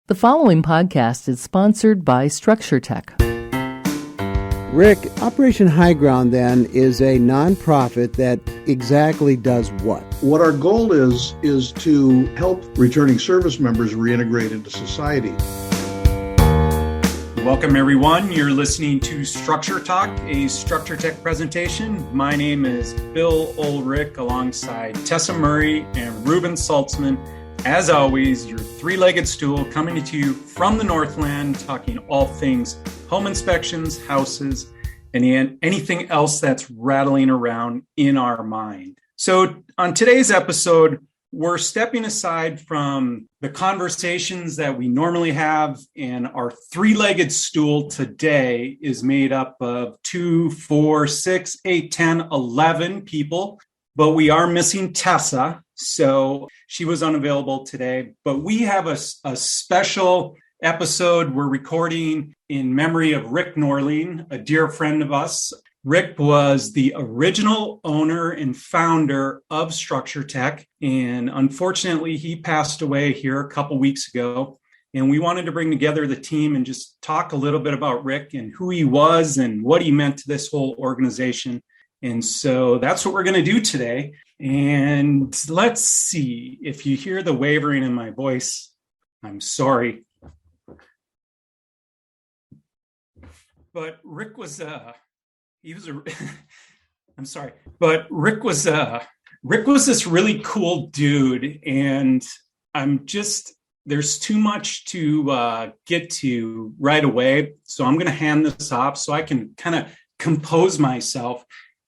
The following podcast is sponsored by Structure Tech. Rick, Operation High Ground then is a nonprofit that exactly does what? What our goal is to help returning service members reintegrate into society. Welcome, everyone. You're listening to Structure Talk, a Structure Tech presentation. My name is Bill Ulrich alongside Tessa Murray and Ruben Saltzman. As always, your three-legged stool coming to you from the Northland, talking all things home inspections, houses, and anything else that's rattling around in our mind. So on today's episode, we're stepping aside from the conversations that we normally have, and our three-legged stool today is made up of 2, 4, 6, 8, 10, 11 people, but we are missing Tessa. So she was unavailable today, but we have a special episode we're recording in memory of Rick Norling, a dear friend of us. Rick was the original owner and founder of Structure Tech, and unfortunately, he passed away here a couple weeks ago. And we wanted to bring together the team and just talk a little bit about Rick and who he was and what he meant to this whole organization. And so that's what we're going to do today. And let's see, if you hear the wavering in my voice, I'm sorry. But Rick was I'm sorry. But Rick was this really cool dude, and there's too much to get to right away. So I'm going to hand this off so I can kind of compose myself,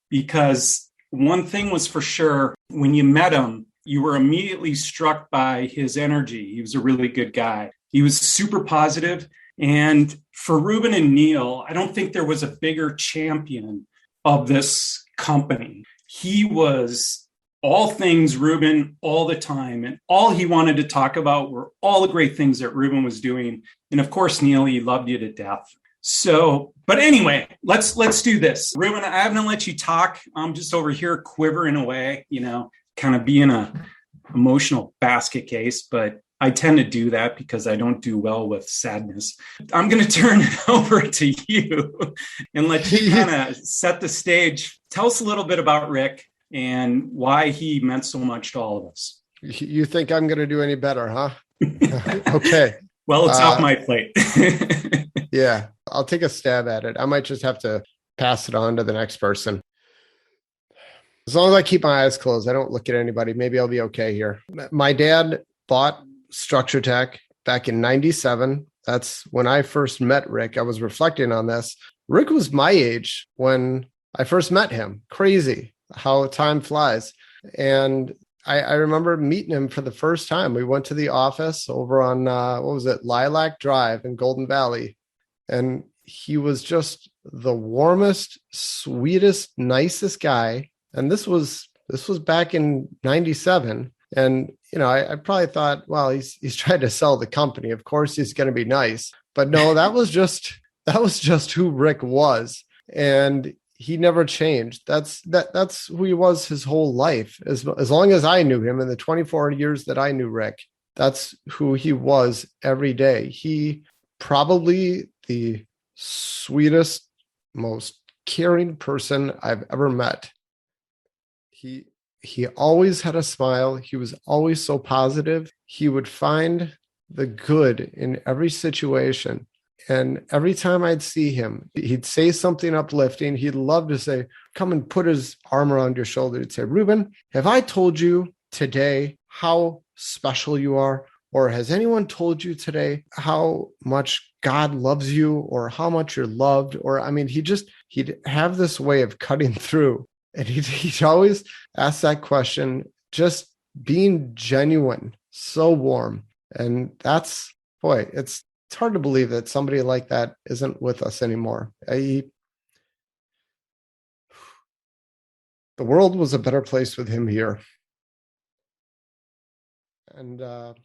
because one thing was for sure, when you met him, you were immediately struck by his energy. He was a really good guy. He was super positive. And for Ruben and Neil, I don't think there was a bigger champion of this company. He was all things Ruben all the time. And all he wanted to talk about were all the great things that Ruben was doing. And of course, Neil, he loved you to death. So, but anyway, let's do this. Ruben, I haven't let you talk. I'm just over here quivering away, kind of being a emotional basket case, but I tend to do that because I don't do well with sadness. I'm going to turn it over to you and let you kind of set the stage. Tell us a little bit about Rick and why he meant so much to all of us. You think I'm going to do any better, huh? Okay. Well, it's off my plate. Yeah, I'll take a stab at it. I might just have to pass it on to the next person. As long as I keep my eyes closed, I don't look at anybody, maybe I'll be okay here. My dad bought Structure Tech back in 97. That's when I first met Rick. I was reflecting on this. Rick was my age when I first met him. Crazy how time flies. And I remember meeting him for the first time. We went to the office over on, Lilac Drive in Golden Valley. And he was just the warmest, sweetest, nicest guy. And this was back in 97. And, I probably thought, well, he's trying to sell the company. Of course, he's going to be nice. But no, that was just who Rick was. And he never changed. That's who he was his whole life. As long as I knew him in the 24 years that I knew Rick, that's who he was every day. He probably the sweetest, most caring person I've ever met. He always had a smile. He was always so positive. He would find the good in every situation. And every time I'd see him, he'd say something uplifting. He'd love to say, come and put his arm around your shoulder. He'd say, Ruben, have I told you today how special you are? Or has anyone told you today how much God loves you or how much you're loved? Or, he'd have this way of cutting through. And he'd always ask that question, just being genuine, so warm. And it's hard to believe that somebody like that isn't with us anymore. The world was a better place with him here. And I'm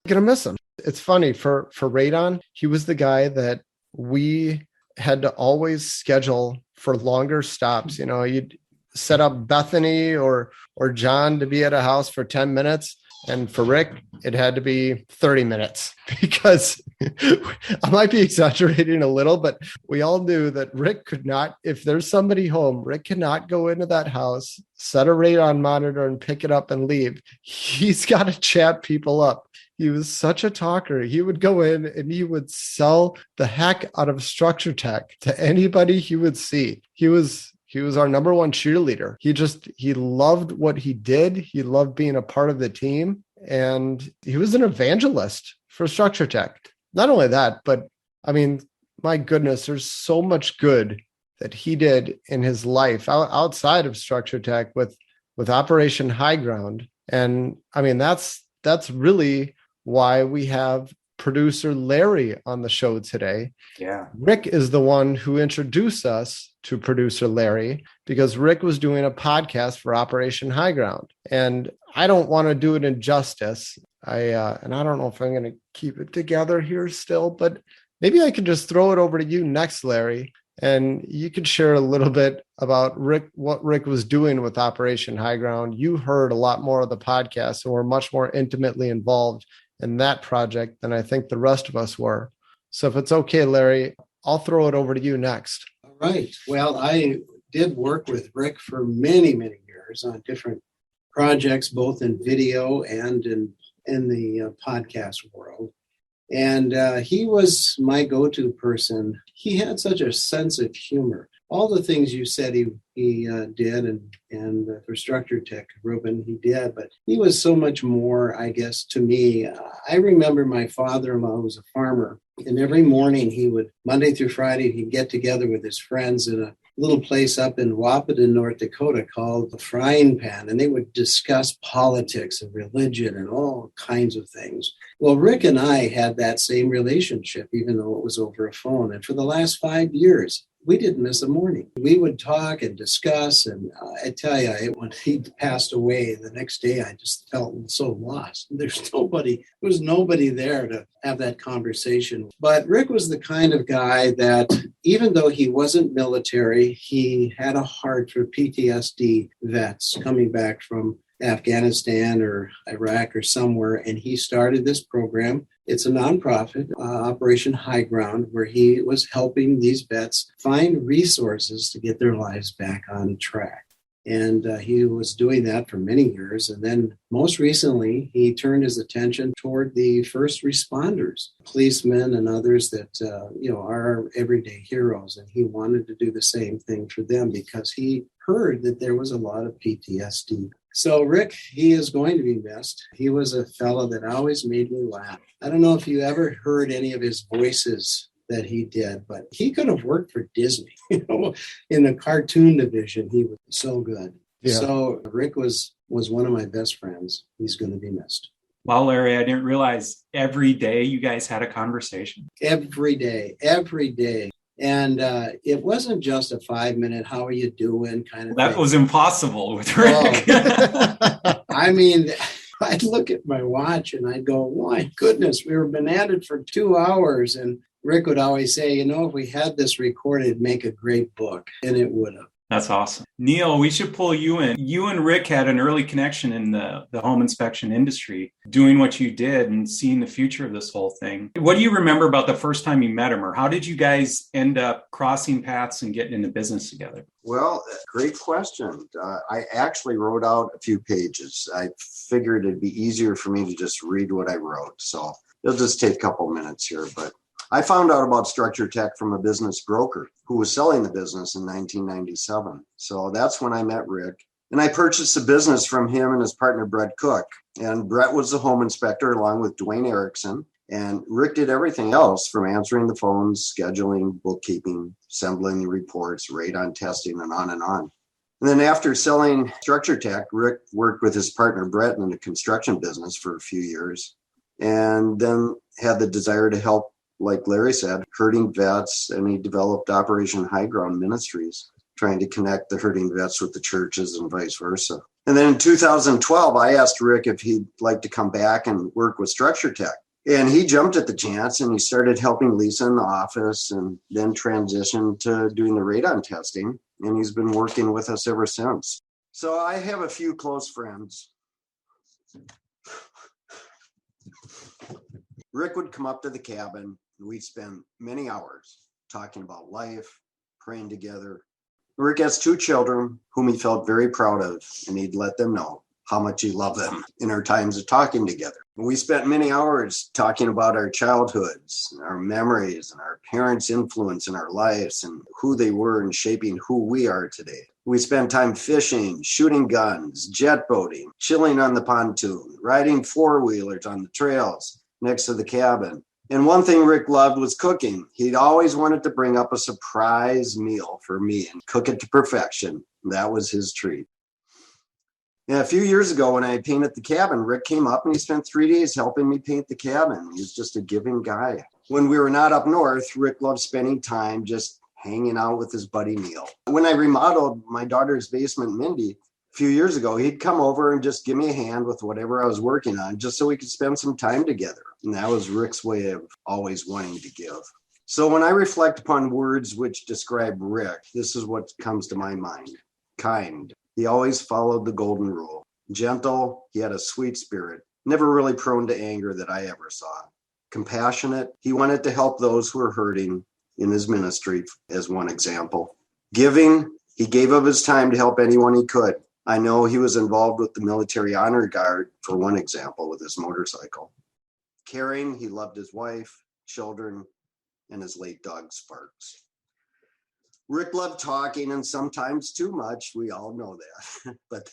gonna miss him. It's funny, for Radon, he was the guy that we had to always schedule for longer stops. You'd set up Bethany or John to be at a house for 10 minutes. And for Rick, it had to be 30 minutes because I might be exaggerating a little, but we all knew that Rick could not, if there's somebody home, Rick cannot go into that house, set a radon monitor and pick it up and leave. He's got to chat people up. He was such a talker. He would go in and he would sell the heck out of Structure Tech to anybody he would see. He was our number one cheerleader. He loved what he did. He loved being a part of the team. And he was an evangelist for Structure Tech. Not only that, but I mean, my goodness, there's so much good that he did in his life outside of Structure Tech with Operation High Ground. And I mean, that's really why we have producer Larry on the show today. Yeah. Rick is the one who introduced us to producer Larry because Rick was doing a podcast for Operation High Ground. And I don't want to do it injustice. And I don't know if I'm going to keep it together here still, but maybe I could just throw it over to you next, Larry. And you could share a little bit about what Rick was doing with Operation High Ground. You heard a lot more of the podcast and were much more intimately involved in that project than I think the rest of us were. So if it's okay, Larry, I'll throw it over to you next. All right. Well, I did work with Rick for many, many years on different projects, both in video and in the podcast world. And he was my go-to person. He had such a sense of humor. All the things you said he did, and for Structure Tech, Ruben, he did, but he was so much more, I guess, to me. I remember my father-in-law was a farmer, and every morning he would, Monday through Friday, he'd get together with his friends in a little place up in Wahpeton, North Dakota called the Frying Pan, and they would discuss politics and religion and all kinds of things. Well, Rick and I had that same relationship, even though it was over a phone. And for the last 5 years, we didn't miss a morning. We would talk and discuss. And I tell you, when he passed away, the next day, I just felt so lost. There was nobody there to have that conversation. But Rick was the kind of guy that, even though he wasn't military, he had a heart for PTSD vets coming back from Afghanistan or Iraq or somewhere. And he started this program. It's a nonprofit, Operation High Ground, where he was helping these vets find resources to get their lives back on track. And he was doing that for many years. And then most recently, he turned his attention toward the first responders, policemen and others that, are our everyday heroes. And he wanted to do the same thing for them because he heard that there was a lot of PTSD. So Rick, he is going to be missed. He was a fellow that always made me laugh. I don't know if you ever heard any of his voices that he did, but he could have worked for Disney. In the cartoon division, he was so good. Yeah. So Rick was one of my best friends. He's going to be missed. Wow, Larry, I didn't realize every day you guys had a conversation. Every day. And it wasn't just a 5-minute, how are you doing kind of that thing. Was impossible with Rick. I mean, I'd look at my watch and I'd go, my goodness, we were been at it for 2 hours. And Rick would always say, if we had this recorded, it'd make a great book. And it would have. That's awesome. Neil, we should pull you in. You and Rick had an early connection in the home inspection industry, doing what you did and seeing the future of this whole thing. What do you remember about the first time you met him, or how did you guys end up crossing paths and getting into business together? Well, great question. I actually wrote out a few pages. I figured it'd be easier for me to just read what I wrote. So it'll just take a couple minutes here, but I found out about Structure Tech from a business broker who was selling the business in 1997. So that's when I met Rick. And I purchased the business from him and his partner, Brett Cook. And Brett was the home inspector along with Dwayne Erickson. And Rick did everything else from answering the phones, scheduling, bookkeeping, assembling the reports, radon testing, and on and on. And then after selling Structure Tech, Rick worked with his partner, Brett, in the construction business for a few years. And then had the desire to help, like Larry said, hurting vets, and he developed Operation High Ground Ministries, trying to connect the hurting vets with the churches and vice versa. And then in 2012, I asked Rick if he'd like to come back and work with Structure Tech. And he jumped at the chance, and he started helping Lisa in the office, and then transitioned to doing the radon testing. And he's been working with us ever since. So I have a few close friends. Rick would come up to the cabin and we'd spend many hours talking about life, praying together. Rick has 2 children whom he felt very proud of, and he'd let them know how much he loved them in our times of talking together. We spent many hours talking about our childhoods, our memories, and our parents' influence in our lives and who they were in shaping who we are today. We spent time fishing, shooting guns, jet boating, chilling on the pontoon, riding 4-wheelers on the trails next to the cabin. And one thing Rick loved was cooking. He'd always wanted to bring up a surprise meal for me and cook it to perfection. That was his treat. And a few years ago when I painted the cabin, Rick came up and he spent 3 days helping me paint the cabin. He was just a giving guy. When we were not up north, Rick loved spending time just hanging out with his buddy Neil. When I remodeled my daughter's basement, Mindy, a few years ago, he'd come over and just give me a hand with whatever I was working on, just so we could spend some time together. And that was Rick's way of always wanting to give. So when I reflect upon words which describe Rick, this is what comes to my mind. Kind. He always followed the golden rule. Gentle. He had a sweet spirit. Never really prone to anger that I ever saw. Compassionate. He wanted to help those who were hurting in his ministry, as one example. Giving. He gave of his time to help anyone he could. I know he was involved with the Military Honor Guard, for one example, with his motorcycle. Caring. He loved his wife, children, and his late dog, Sparks. Rick loved talking, and sometimes too much. We all know that. But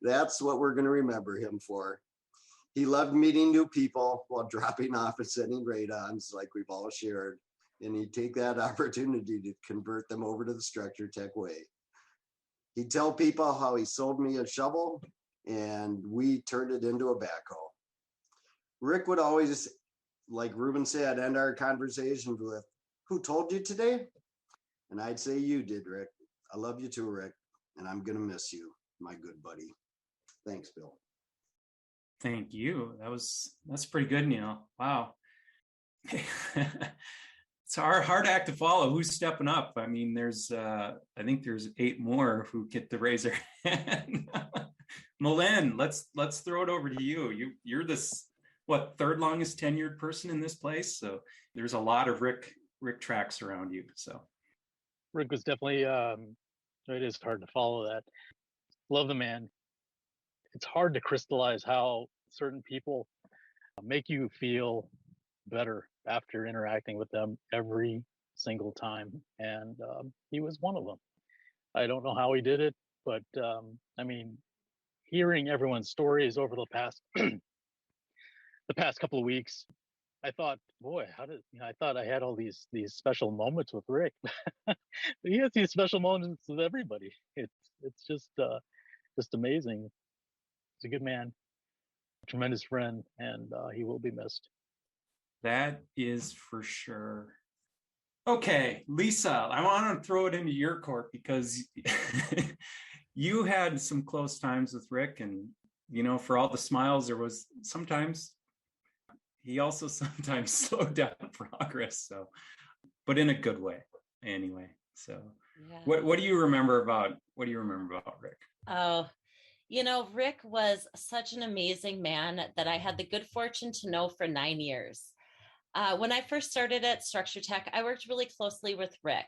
that's what we're going to remember him for. He loved meeting new people while dropping off and sending radons, like we've all shared. And he'd take that opportunity to convert them over to the Structure Tech way. He'd tell people how he sold me a shovel, and we turned it into a backhoe. Rick would always, like Ruben said, end our conversations with, "Who told you today?" And I'd say, "You did, Rick. I love you too, Rick. And I'm going to miss you, my good buddy." Thanks, Bill. Thank you. That's pretty good, Neil. Wow. It's a hard act to follow. Who's stepping up? I mean, I think there's 8 more who get to raise their hand. Malin, let's throw it over to you. You're this, third longest tenured person in this place. So there's a lot of Rick tracks around you. So Rick was definitely, it is hard to follow that. Love the man. It's hard to crystallize how certain people make you feel better after interacting with them every single time. And he was one of them. I don't know how he did it, but I mean, hearing everyone's stories over the past couple of weeks, I thought, boy, I thought I had all these special moments with Rick. He has these special moments with everybody. It's just amazing. He's a good man, a tremendous friend, and he will be missed. that is for sure. Okay, Lisa, I want to throw it into your court because you had some close times with Rick, and for all the smiles, there was sometimes he also sometimes slowed down progress. So, but in a good way, anyway. So, yeah. What do you remember about Rick? Oh, Rick was such an amazing man that I had the good fortune to know for 9 years. When I first started at Structure Tech, I worked really closely with Rick.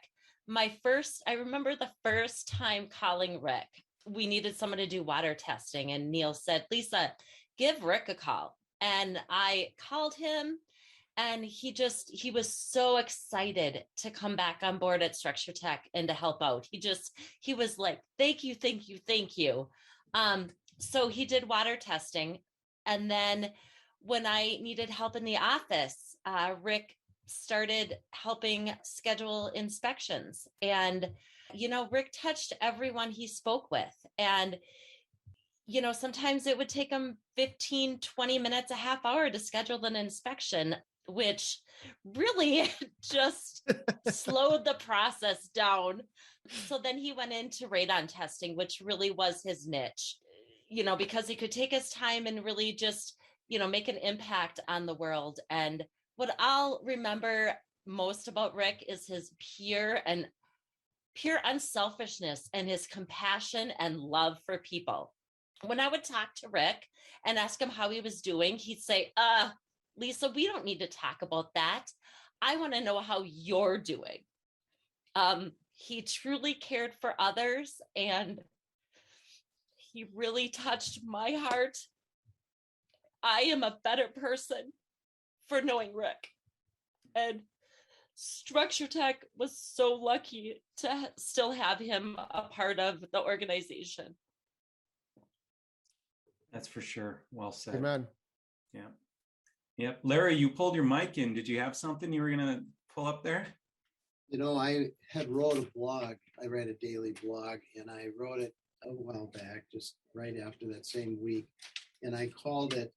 I remember the first time calling Rick. We needed someone to do water testing, and Neil said, "Lisa, give Rick a call." And I called him, and he was so excited to come back on board at Structure Tech and to help out. He was like, "Thank you, thank you, thank you." So he did water testing. And then when I needed help in the office, Rick started helping schedule inspections. And, Rick touched everyone he spoke with. And, sometimes it would take him 15, 20 minutes, a half hour to schedule an inspection, which really just slowed the process down. So then he went into radon testing, which really was his niche, because he could take his time and really just, make an impact on the world. And what I'll remember most about Rick is his pure unselfishness and his compassion and love for people. When I would talk to Rick and ask him how he was doing, he'd say, Lisa, we don't need to talk about that. I want to know how you're doing. He truly cared for others, and he really touched my heart. I am a better person for knowing Rick. And Structure Tech was so lucky to still have him a part of the organization. That's for sure. Well said. Amen. Yeah. Yep. Larry, you pulled your mic in. Did you have something you were going to pull up there? You know, I had wrote a blog. I write a daily blog, and I wrote it a while back, just right after that same week. And I called it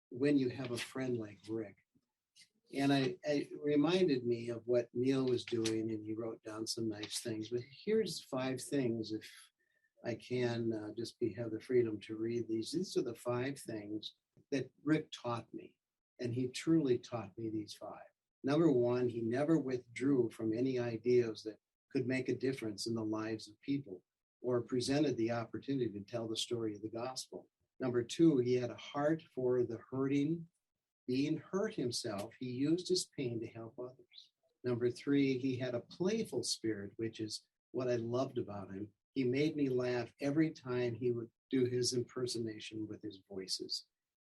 When You Have a Friend Like Rick. And I reminded me of what Neil was doing, and he wrote down some nice things. But here's 5 things, if I can have the freedom to read these. These are the 5 things that Rick taught me, and he truly taught me these 5. Number 1, he never withdrew from any ideas that could make a difference in the lives of people or presented the opportunity to tell the story of the gospel. Number 2, he had a heart for the hurting. Being hurt himself, he used his pain to help others. Number 3, he had a playful spirit, which is what I loved about him. He made me laugh every time he would do his impersonation with his voices.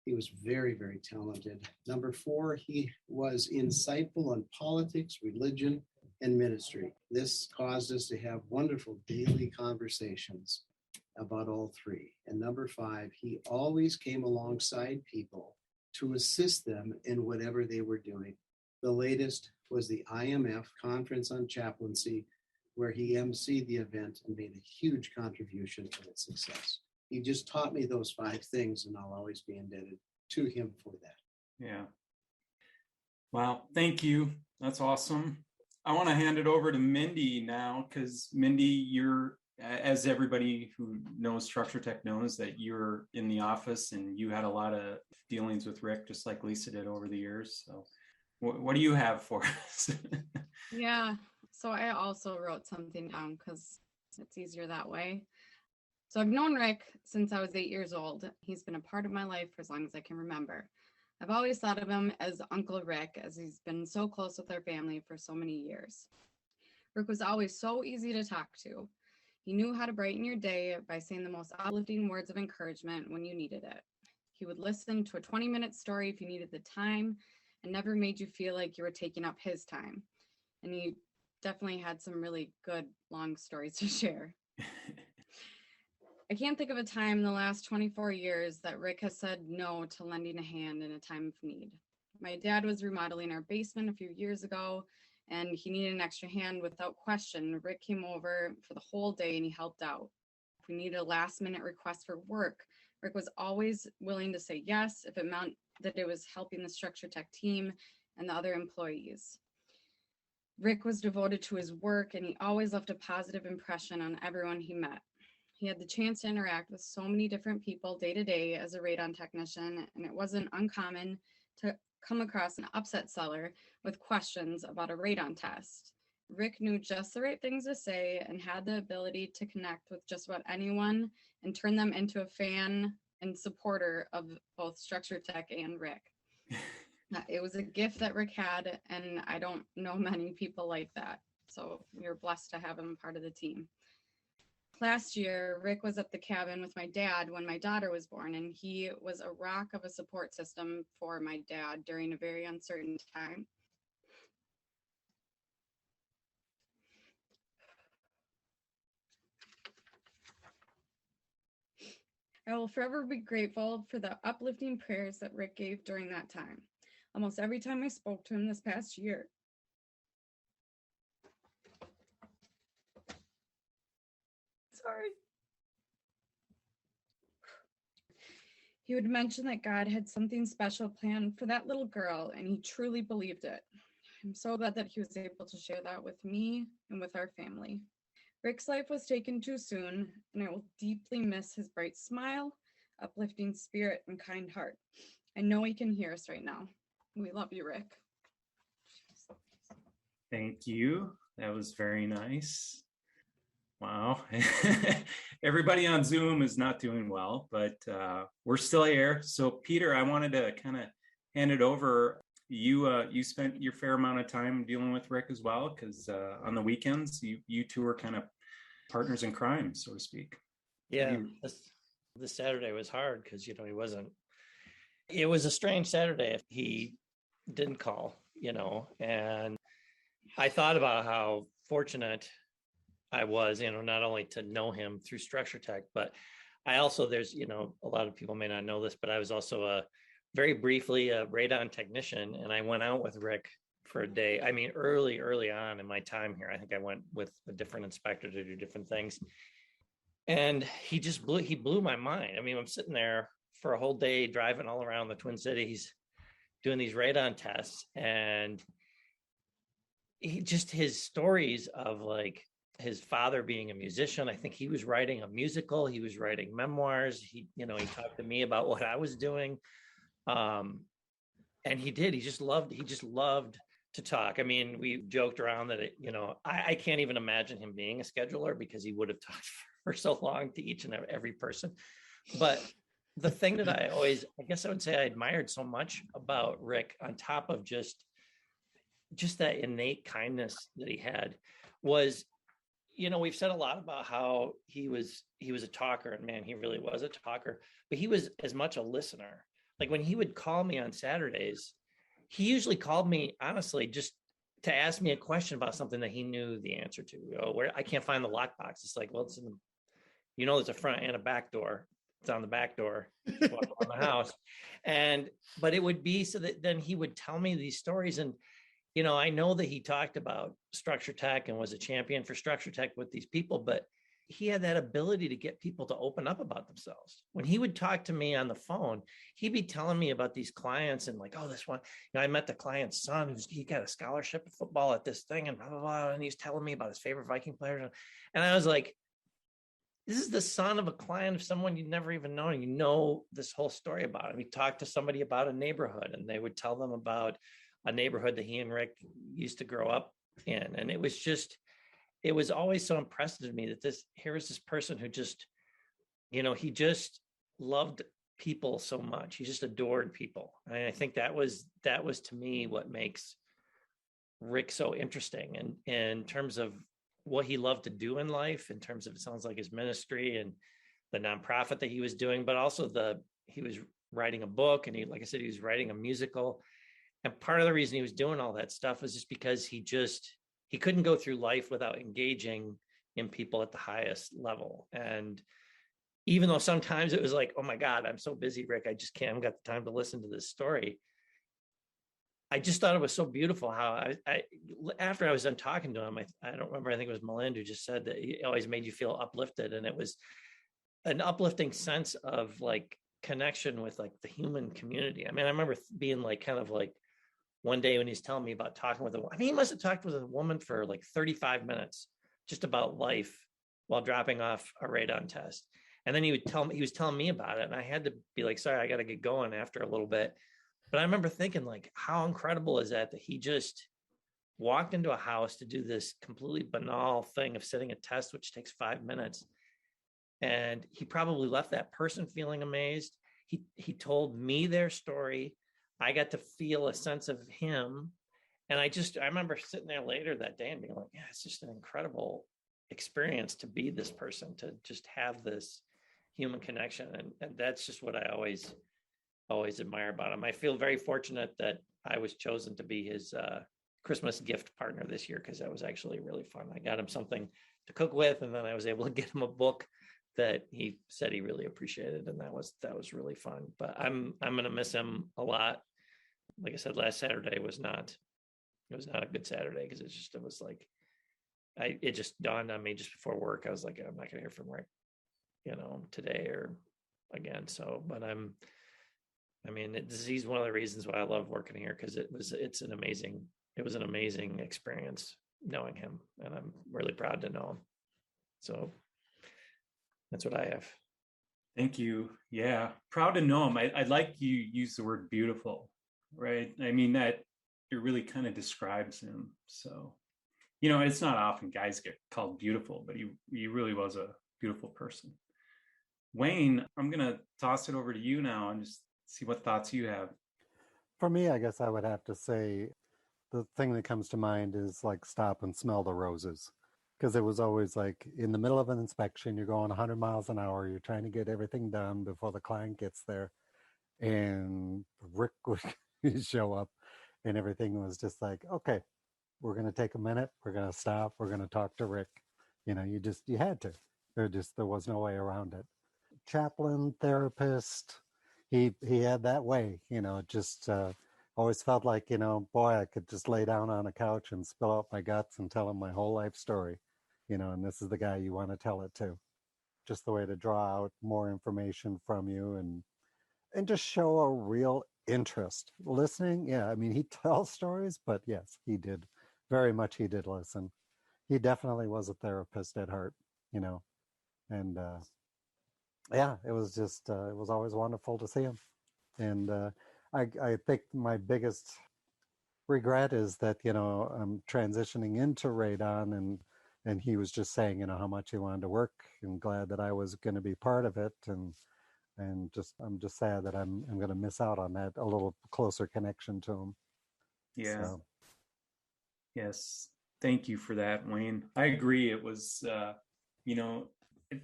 He was very, very talented. Number 4, he was insightful on politics, religion, and ministry. This caused us to have wonderful daily conversations about all 3. And number 5, he always came alongside people to assist them in whatever they were doing. The latest was the IMF Conference on Chaplaincy, where he emceed the event and made a huge contribution to its success. He just taught me those 5 things, and I'll always be indebted to him for that. Yeah. Wow. Thank you. That's awesome. I want to hand it over to Mindy now, because Mindy, you're, as everybody who knows Structure Tech knows, that you're in the office and you had a lot of dealings with Rick, just like Lisa did over the years. So what do you have for us? Yeah. So I also wrote something down because it's easier that way. So I've known Rick since I was 8 years old. He's been a part of my life for as long as I can remember. I've always thought of him as Uncle Rick, as he's been so close with our family for so many years. Rick was always so easy to talk to. He knew how to brighten your day by saying the most uplifting words of encouragement when you needed it. He would listen to a 20-minute story if you needed the time and never made you feel like you were taking up his time. And he definitely had some really good long stories to share. I can't think of a time in the last 24 years that Rick has said no to lending a hand in a time of need. My dad was remodeling our basement a few years ago, and he needed an extra hand. Without question, Rick came over for the whole day and he helped out. If we needed a last-minute request for work, Rick was always willing to say yes if it meant that it was helping the Structure Tech team and the other employees. Rick was devoted to his work, and he always left a positive impression on everyone he met. He had the chance to interact with so many different people day to day as a radon technician, and it wasn't uncommon to come across an upset seller with questions about a radon test. Rick knew just the right things to say and had the ability to connect with just about anyone and turn them into a fan and supporter of both Structure Tech and Rick. It was a gift that Rick had, and I don't know many people like that. So we're blessed to have him part of the team. Last year, Rick was at the cabin with my dad when my daughter was born, and he was a rock of a support system for my dad during a very uncertain time. I will forever be grateful for the uplifting prayers that Rick gave during that time. Almost every time I spoke to him this past year, he would mention that God had something special planned for that little girl, and he truly believed it. I'm so glad that he was able to share that with me and with our family. Rick's life was taken too soon, and I will deeply miss his bright smile, uplifting spirit, and kind heart. I know he can hear us right now. We love you, Rick. Thank you. That was very nice. Wow. Everybody on Zoom is not doing well, but we're still here. So Peter, I wanted to kind of hand it over. you spent your fair amount of time dealing with Rick as well, because on the weekends you two were kind of partners in crime, so to speak. Yeah, this Saturday was hard because he wasn't. It was a strange Saturday if he didn't call, and I thought about how fortunate I was, not only to know him through Structure Tech, but I also, there's, a lot of people may not know this, but I was also very briefly a radon technician, and I went out with Rick for a day. I mean, early on in my time here, I think I went with a different inspector to do different things. And he blew my mind. I mean, I'm sitting there for a whole day driving all around the Twin Cities doing these radon tests, and his stories of like his father being a musician. I think he was writing a musical, he was writing memoirs. He talked to me about what I was doing. And he just loved to talk. I mean, we joked around that I can't even imagine him being a scheduler because he would have talked for so long to each and every person. But the thing that I guess I would say I admired so much about Rick, on top of just that innate kindness that he had, was, we've said a lot about how he was a talker, and man, he really was a talker, but he was as much a listener. Like when he would call me on Saturdays, he usually called me honestly just to ask me a question about something that he knew the answer to. Where I can't find the lockbox. It's like, well, it's in the, there's a front and a back door. It's on the back door on the house. But it would be so that then he would tell me these stories. And, I know that he talked about Structure Tech and was a champion for Structure Tech with these people, but he had that ability to get people to open up about themselves. When he would talk to me on the phone, he'd be telling me about these clients and like, oh, this one, I met the client's son he got a scholarship of football at this thing and blah, blah, blah. And he's telling me about his favorite Viking players. And I was like, this is the son of a client of someone you'd never even known. This whole story about him. He talked to somebody about a neighborhood, and they would tell them about a neighborhood that he and Rick used to grow up in. And it was always so impressive to me that here was this person who just, he just loved people so much. He just adored people. And I think that was to me what makes Rick so interesting. And in terms of what he loved to do in life, in terms of, it sounds like his ministry and the nonprofit that he was doing, but also he was writing a book, and like I said, he was writing a musical. And part of the reason he was doing all that stuff was just because he couldn't go through life without engaging in people at the highest level. And even though sometimes it was like, oh my God, I'm so busy, Rick, I just can't, I've got the time to listen to this story. I just thought it was so beautiful how I after I was done talking to him, I don't remember, I think it was Melinda who just said that he always made you feel uplifted. And it was an uplifting sense of like connection with like the human community. I mean, I remember being like, kind of like, one day when he's telling me about talking with he must have talked with a woman for like 35 minutes just about life while dropping off a radon test. And then he was telling me about it. And I had to be like, sorry, I got to get going after a little bit. But I remember thinking like, how incredible is that he just walked into a house to do this completely banal thing of sitting a test, which takes 5 minutes. And he probably left that person feeling amazed. He told me their story. I got to feel a sense of him. And I remember sitting there later that day and being like, yeah, it's just an incredible experience to be this person, to just have this human connection. And that's just what I always admire about him. I feel very fortunate that I was chosen to be his Christmas gift partner this year, because that was actually really fun. I got him something to cook with, and then I was able to get him a book that he said he really appreciated, and that was really fun. But I'm going to miss him a lot. Like I said, last Saturday was not a good Saturday, because it just dawned on me just before work. I was like, I'm not going to hear from Rick, today or again. So, but he's one of the reasons why I love working here, because it was an amazing experience knowing him, and I'm really proud to know him. So that's what I have. Thank you. Yeah. Proud to know him. I like you use the word beautiful, right? I mean, that it really kind of describes him. So, it's not often guys get called beautiful, but he really was a beautiful person. Wayne, I'm going to toss it over to you now and just see what thoughts you have. For me, I guess I would have to say the thing that comes to mind is like stop and smell the roses. Because it was always like in the middle of an inspection, you're going 100 miles an hour, you're trying to get everything done before the client gets there. And Rick would show up and everything was just like, okay, we're going to take a minute, we're going to stop, we're going to talk to Rick. You had to. There was no way around it. Chaplain, therapist, he had that way, just always felt like, boy, I could just lay down on a couch and spill out my guts and tell him my whole life story, and this is the guy you want to tell it to. Just the way to draw out more information from you and just show a real interest. Listening, yeah, I mean, he tells stories, but yes, he did. Very much he did listen. He definitely was a therapist at heart, and yeah, it was just, it was always wonderful to see him. And I think my biggest regret is that, I'm transitioning into Radon and he was just saying, how much he wanted to work and glad that I was going to be part of it. And I'm just sad that I'm going to miss out on that, a little closer connection to him. Yeah. So. Yes. Thank you for that, Wayne. I agree. It was,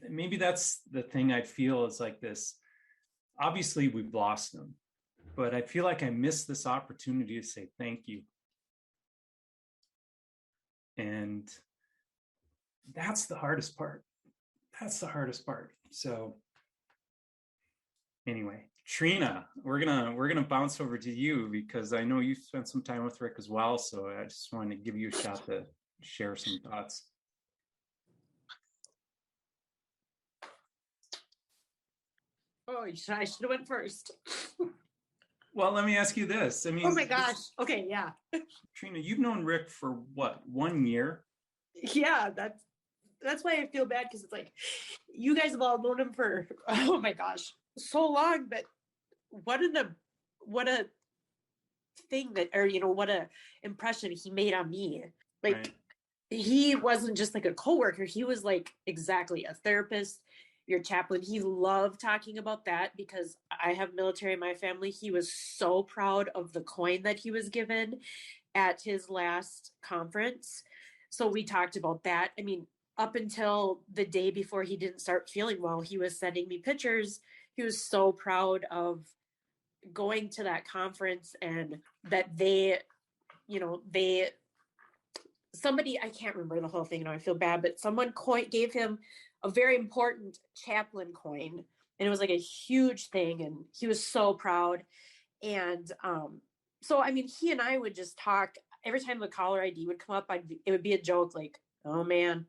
maybe that's the thing I feel is like this. Obviously, we've lost him, but I feel like I missed this opportunity to say thank you. And that's the hardest part. So anyway, Trina, we're gonna bounce over to you because I know you spent some time with Rick as well. So I just wanted to give you a shot to share some thoughts. Oh, I should have went first. Well, let me ask you this. I mean, oh my gosh. Okay, yeah. Trina, you've known Rick for what, 1 year? Yeah, that's why I feel bad because it's like you guys have all known him for oh my gosh so long, but what a thing that, or what a impression he made on me. Like right. He wasn't just like a coworker, he was like exactly a therapist, your chaplain. He loved talking about that because I have military in my family. He was so proud of the coin that he was given at his last conference. So we talked about that. I mean, up until the day before he didn't start feeling well, he was sending me pictures. He was so proud of going to that conference and that somebody, I can't remember the whole thing now, I feel bad, but someone gave him a very important chaplain coin, and it was like a huge thing, and he was so proud. And so I mean, he and I would just talk every time the caller ID would come up. It would be a joke like, oh man,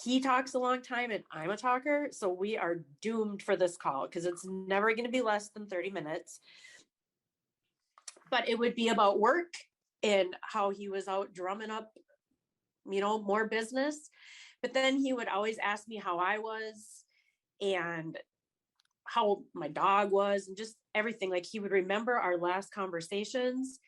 he talks a long time and I'm a talker, so we are doomed for this call because it's never going to be less than 30 minutes. But it would be about work and how he was out drumming up, more business. But then he would always ask me how I was and how my dog was and just everything. Like he would remember our last conversations,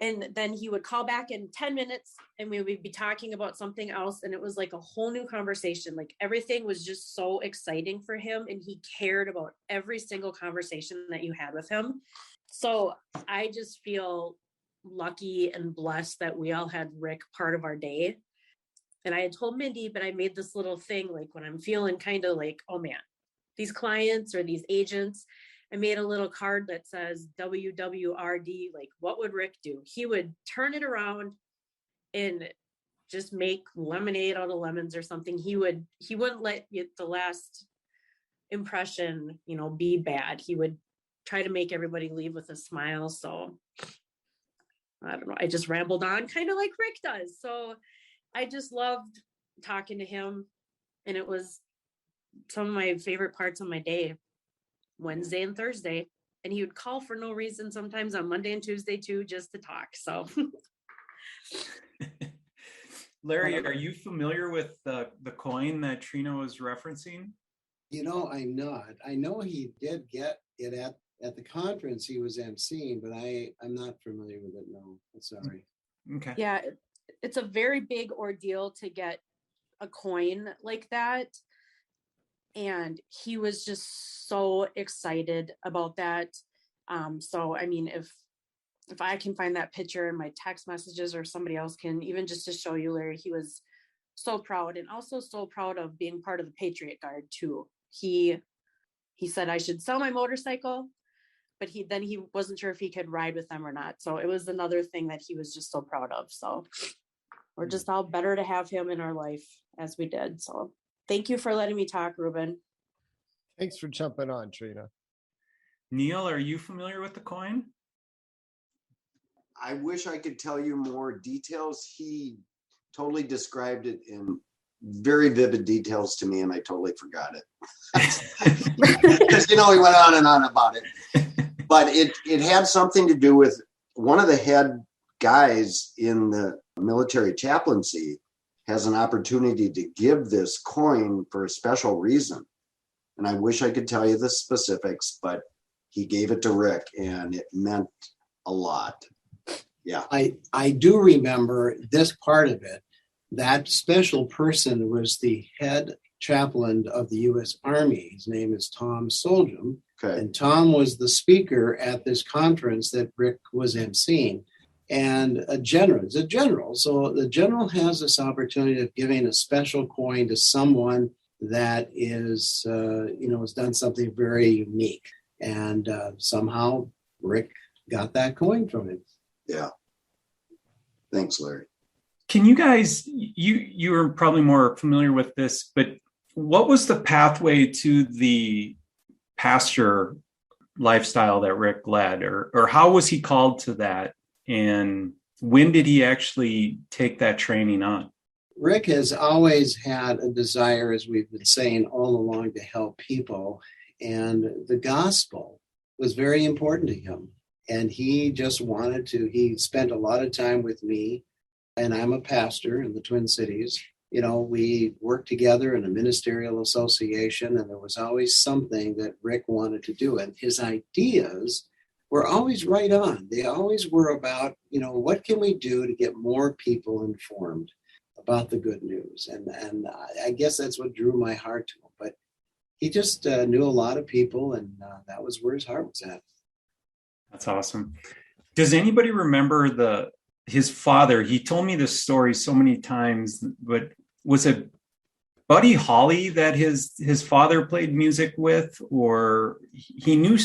and then he would call back in 10 minutes and we would be talking about something else. And it was like a whole new conversation. Like everything was just so exciting for him, and he cared about every single conversation that you had with him. So I just feel lucky and blessed that we all had Rick part of our day. And I had told Mindy, but I made this little thing, like when I'm feeling kind of like, oh man, these clients or these agents, I made a little card that says WWRD, like what would Rick do? He would turn it around and just make lemonade out of lemons or something. He wouldn't let the last impression, be bad. He would try to make everybody leave with a smile. So I don't know, I just rambled on kind of like Rick does. So I just loved talking to him, and it was some of my favorite parts of my day, Wednesday and Thursday. And he would call for no reason sometimes on Monday and Tuesday too, just to talk. So Larry, are you familiar with the coin that Trina was referencing? I'm not. I know he did get it at the conference he was emceeing, but I'm not familiar with it. No, I'm sorry. Okay. Yeah, it's a very big ordeal to get a coin like that. And he was just so excited about that. So, I mean, if if I can find that picture in my text messages, or somebody else can, even just to show you, Larry, he was so proud, and also so proud of being part of the Patriot Guard too. He said I should sell my motorcycle, but he wasn't sure if he could ride with them or not. So it was another thing that he was just so proud of. So we're just all better to have him in our life as we did. So thank you for letting me talk, Ruben. Thanks for jumping on, Trina. Neil, are you familiar with the coin? I wish I could tell you more details. He totally described it in very vivid details to me, and I totally forgot it. Because, he went on and on about it. But it had something to do with one of the head guys in the military chaplaincy has an opportunity to give this coin for a special reason. And I wish I could tell you the specifics, but he gave it to Rick, and it meant a lot. Yeah. I do remember this part of it. That special person was the head chaplain of the U.S. Army. His name is Tom Soljum. Okay. And Tom was the speaker at this conference that Rick was emceeing. And a general. So the general has this opportunity of giving a special coin to someone that is, has done something very unique. And somehow Rick got that coin from him. Yeah. Thanks, Larry. Can you guys, you are probably more familiar with this, but what was the pathway to the pastor lifestyle that Rick led, or how was he called to that? And when did he actually take that training on? Rick has always had a desire, as we've been saying all along, to help people. And the gospel was very important to him. And he just wanted to, he spent a lot of time with me, and I'm a pastor in the Twin Cities. We worked together in a ministerial association, and there was always something that Rick wanted to do. And his ideas were always right on. They always were about, what can we do to get more people informed about the good news? And I guess that's what drew my heart to him. But he just knew a lot of people, and that was where his heart was at. That's awesome. Does anybody remember his father? He told me this story so many times, but was it Buddy Holly that his father played music with, or he knew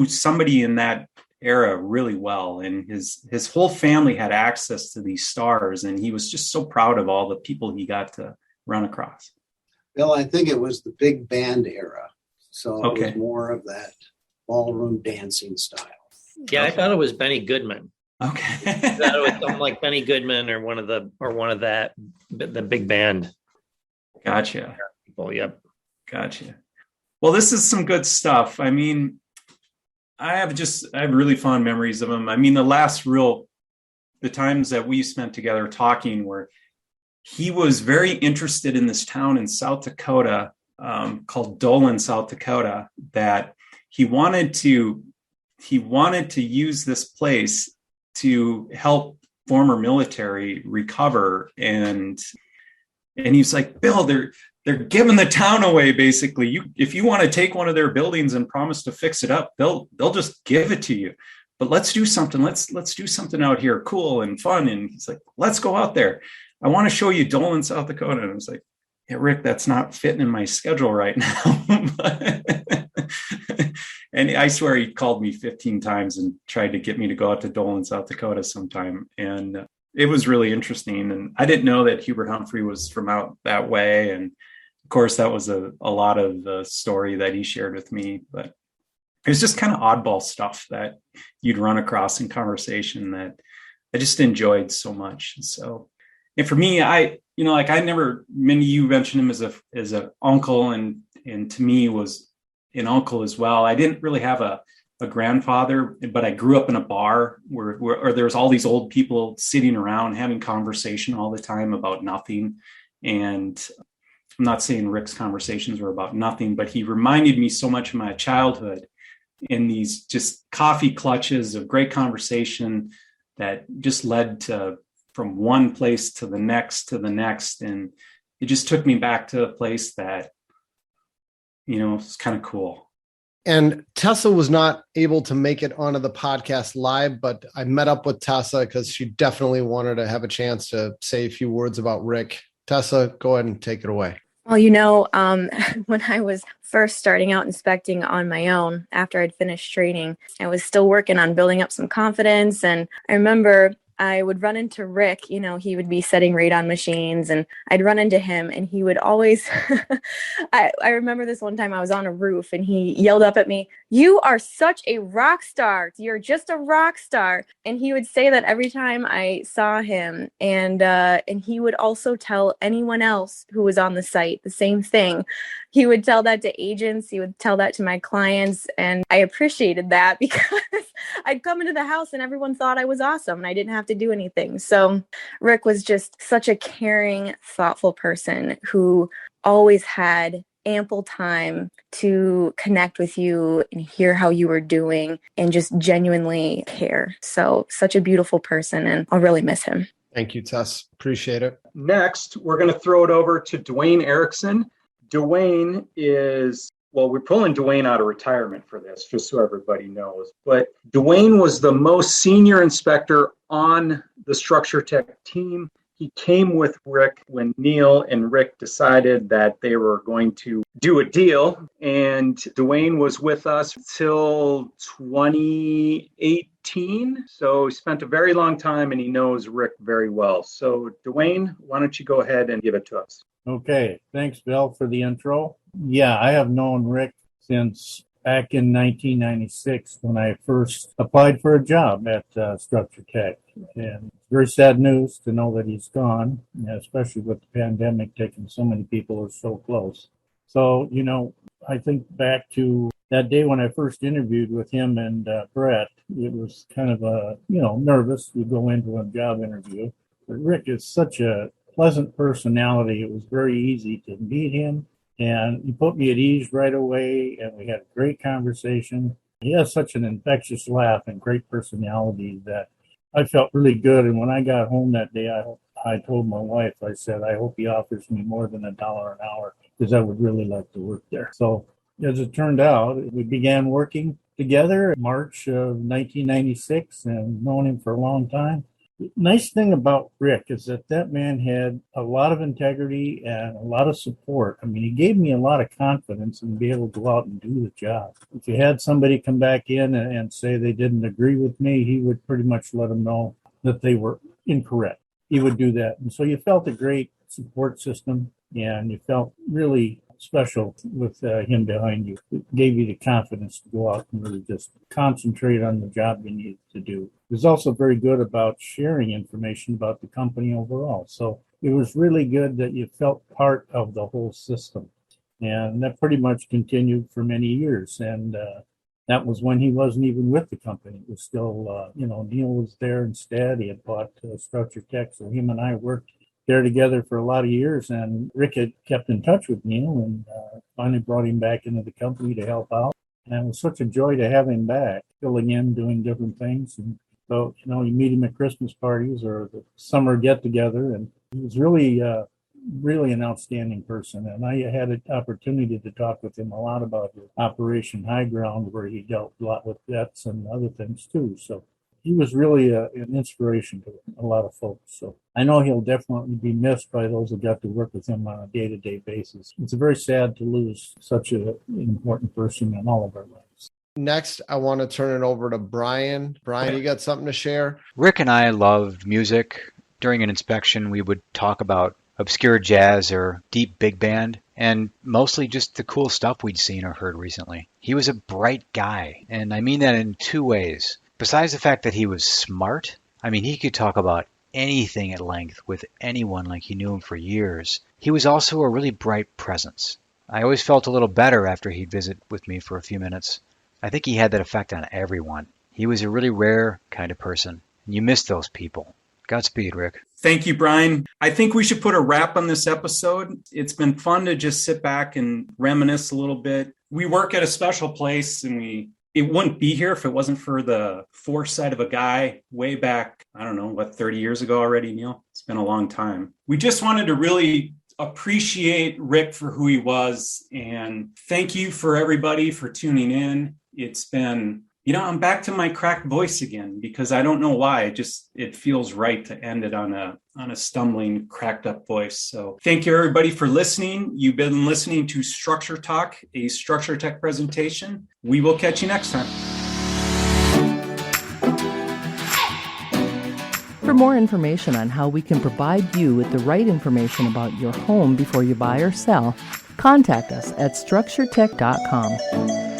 somebody in that era really well, and his whole family had access to these stars, and he was just so proud of all the people he got to run across? Bill, I think it was the big band era. So it Okay. was more of that ballroom dancing style. Yeah, I thought it was Benny Goodman. Okay. I thought it was something like Benny Goodman or one of the big band. Gotcha. People. Yep. Gotcha. Well, this is some good stuff. I mean, I have really fond memories of him. I mean, the times that we spent together talking where he was very interested in this town in South Dakota called Dolan, South Dakota, that he wanted to use this place to help former military recover. And he's like, Bill, they're giving the town away, basically. If you want to take one of their buildings and promise to fix it up, they'll just give it to you. But let's do something. Let's do something out here, cool and fun. And he's like, let's go out there. I want to show you Dolan, South Dakota. And I was like, yeah, Rick, that's not fitting in my schedule right now. And I swear he called me 15 times and tried to get me to go out to Dolan, South Dakota sometime. And it was really interesting. And I didn't know that Hubert Humphrey was from out that way. And of course, that was a lot of the story that he shared with me. But it was just kind of oddball stuff that you'd run across in conversation that I just enjoyed so much. So, and for me, you mentioned him as a uncle, and to me was an uncle as well. I didn't really have a grandfather, but I grew up in a bar where there was all these old people sitting around having conversation all the time about nothing. And I'm not saying Rick's conversations were about nothing, but he reminded me so much of my childhood in these just coffee clutches of great conversation that just led to from one place to the next. And it just took me back to a place that, it's kind of cool. And Tessa was not able to make it onto the podcast live, but I met up with Tessa because she definitely wanted to have a chance to say a few words about Rick. Tessa, go ahead and take it away. Well, when I was first starting out inspecting on my own after I'd finished training, I was still working on building up some confidence. And I remember I would run into Rick, he would be setting radon machines and I'd run into him and he would always, I remember this one time I was on a roof and he yelled up at me, "You are such a rock star. You're just a rock star." And he would say that every time I saw him. And he would also tell anyone else who was on the site the same thing. He would tell that to agents. He would tell that to my clients. And I appreciated that because I'd come into the house and everyone thought I was awesome and I didn't have to do anything. So Rick was just such a caring, thoughtful person who always had ample time to connect with you and hear how you were doing and just genuinely care. So such a beautiful person, and I'll really miss him. Thank you, Tess. Appreciate it. Next, we're going to throw it over to Dwayne Erickson. Dwayne is, well, we're pulling Dwayne out of retirement for this, just so everybody knows. But Dwayne was the most senior inspector on the Structure Tech team. He came with Rick when Neil and Rick decided that they were going to do a deal. And Dwayne was with us till 2018. So he spent a very long time and he knows Rick very well. So Dwayne, why don't you go ahead and give it to us? Okay. Thanks, Bill, for the intro. Yeah, I have known Rick since back in 1996 when I first applied for a job at Structure Tech. And it's very sad news to know that he's gone, especially with the pandemic taking so many people are so close. So, I think back to that day when I first interviewed with him and Brett. It was kind of nervous to go into a job interview. But Rick is such a pleasant personality. It was very easy to meet him. And he put me at ease right away, and we had a great conversation. He has such an infectious laugh and great personality that I felt really good. And when I got home that day, I told my wife, I said, I hope he offers me more than $1 an hour because I would really like to work there. So as it turned out, we began working together in March of 1996 and known him for a long time. The nice thing about Rick is that man had a lot of integrity and a lot of support. I mean, he gave me a lot of confidence in being able to go out and do the job. If you had somebody come back in and say they didn't agree with me, he would pretty much let them know that they were incorrect. He would do that. And so you felt a great support system and you felt really special with him behind you. It gave you the confidence to go out and really just concentrate on the job you needed to do. He was also very good about sharing information about the company overall. So it was really good that you felt part of the whole system. And that pretty much continued for many years. And that was when he wasn't even with the company. It was still, Neil was there instead. He had bought Structure Tech, so him and I worked there together for a lot of years, and Rick had kept in touch with Neil and finally brought him back into the company to help out. And it was such a joy to have him back, filling in, doing different things. And so, you meet him at Christmas parties or the summer get-together, and he was really an outstanding person. And I had an opportunity to talk with him a lot about his Operation High Ground, where he dealt a lot with vets and other things too. So he was really an inspiration to a lot of folks. So I know he'll definitely be missed by those who got to work with him on a day-to-day basis. It's very sad to lose such an important person in all of our lives. Next, I want to turn it over to Brian. Brian, you got something to share? Rick and I loved music. During an inspection, we would talk about obscure jazz or deep big band, and mostly just the cool stuff we'd seen or heard recently. He was a bright guy, and I mean that in two ways. Besides the fact that he was smart, he could talk about anything at length with anyone like he knew him for years. He was also a really bright presence. I always felt a little better after he'd visit with me for a few minutes. I think he had that effect on everyone. He was a really rare kind of person, and you miss those people. Godspeed, Rick. Thank you, Brian. I think we should put a wrap on this episode. It's been fun to just sit back and reminisce a little bit. We work at a special place, and it wouldn't be here if it wasn't for the foresight of a guy way back, 30 years ago already, Neil? It's been a long time. We just wanted to really appreciate Rick for who he was. And thank you for everybody for tuning in. It's been, I'm back to my cracked voice again because I don't know why. It feels right to end it on a stumbling, cracked up voice. So thank you everybody for listening. You've been listening to Structure Talk, a Structure Tech presentation. We will catch you next time. For more information on how we can provide you with the right information about your home before you buy or sell, contact us at structuretech.com.